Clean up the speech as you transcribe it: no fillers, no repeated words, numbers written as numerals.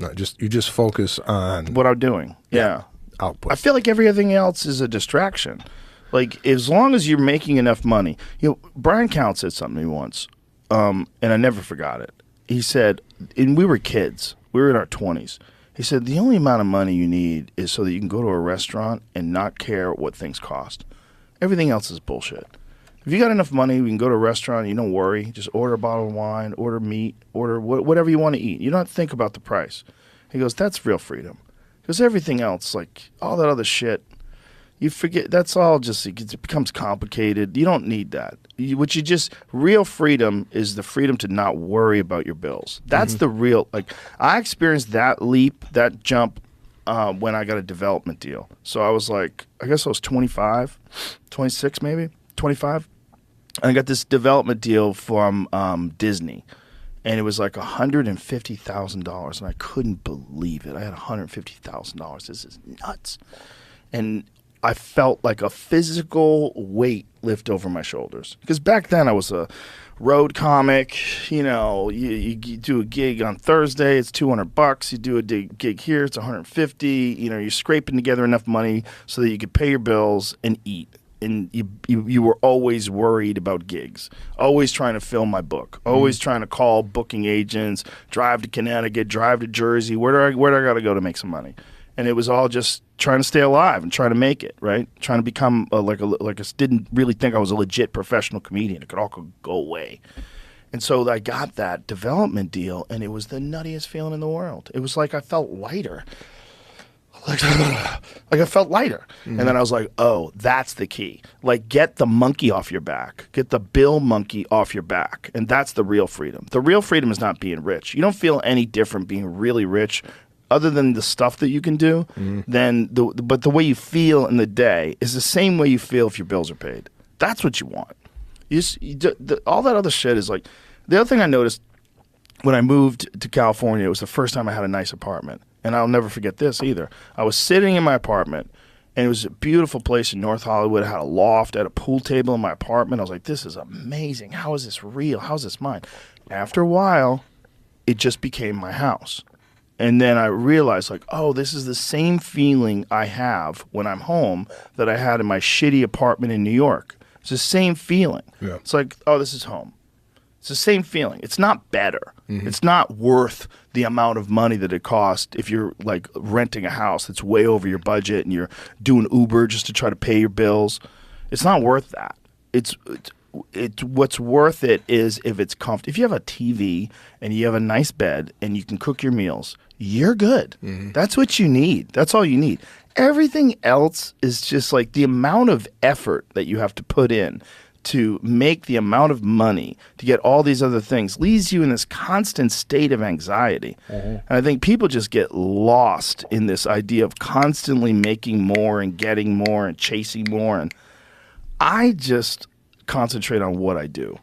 No, you just focus on what I'm doing. Yeah. Output. I feel like everything else is a distraction. Like, as long as you're making enough money. Brian Count said something to me once, and I never forgot it. He said, and we were kids. We were in our 20s. He said, the only amount of money you need is so that you can go to a restaurant and not care what things cost. Everything else is bullshit. If you got enough money, we can go to a restaurant, you don't worry. Just order a bottle of wine, order meat, order whatever you want to eat. You don't have to think about the price. He goes, that's real freedom. Because everything else, like all that other shit, you forget. That's all just, it becomes complicated. You don't need that. Real freedom is the freedom to not worry about your bills. That's the real, I experienced that leap, that jump when I got a development deal. So I was like, I guess I was 25, 26 maybe, 25. And I got this development deal from Disney. And it was like $150,000, and I couldn't believe it. I had $150,000. This is nuts. And I felt like a physical weight lift over my shoulders. Because back then I was a road comic. You do a gig on Thursday, it's $200. You do a gig here, it's $150. You're scraping together enough money so that you could pay your bills and eat. And you were always worried about gigs, always trying to fill my book, always trying to call booking agents, drive to Connecticut, drive to Jersey. Where do I got to go to make some money? And it was all just trying to stay alive and trying to make it, right? Trying to become didn't really think I was a legit professional comedian. It could all go away. And so I got that development deal, and it was the nuttiest feeling in the world. It was like I felt lighter. Like I felt lighter. And then I was like, oh, that's the key. Like, get the monkey off your back. Get the bill monkey off your back. And that's the real freedom. The real freedom is not being rich. You don't feel any different being really rich other than the stuff that you can do. But the way you feel in the day is the same way you feel if your bills are paid. That's what you want. All that other shit is like, the other thing I noticed when I moved to California, it was the first time I had a nice apartment. And I'll never forget this either. I was sitting in my apartment, and it was a beautiful place in North Hollywood. I had a loft, I had a pool table in my apartment. I was like, this is amazing. How is this real? How is this mine? After a while, it just became my house. And then I realized, like, oh, this is the same feeling I have when I'm home that I had in my shitty apartment in New York. It's the same feeling. Yeah. It's like, oh, this is home. It's the same feeling. It's not better. It's not worth the amount of money that it costs if you're like renting a house that's way over your budget and you're doing Uber just to try to pay your bills. It's not worth that. It's what's worth it is if it's comfortable. If you have a TV and you have a nice bed and you can cook your meals, you're good. That's what you need. That's all you need. Everything else is just like the amount of effort that you have to put in to make the amount of money to get all these other things leaves you in this constant state of anxiety. And I think people just get lost in this idea of constantly making more and getting more and chasing more. And I just concentrate on what I do.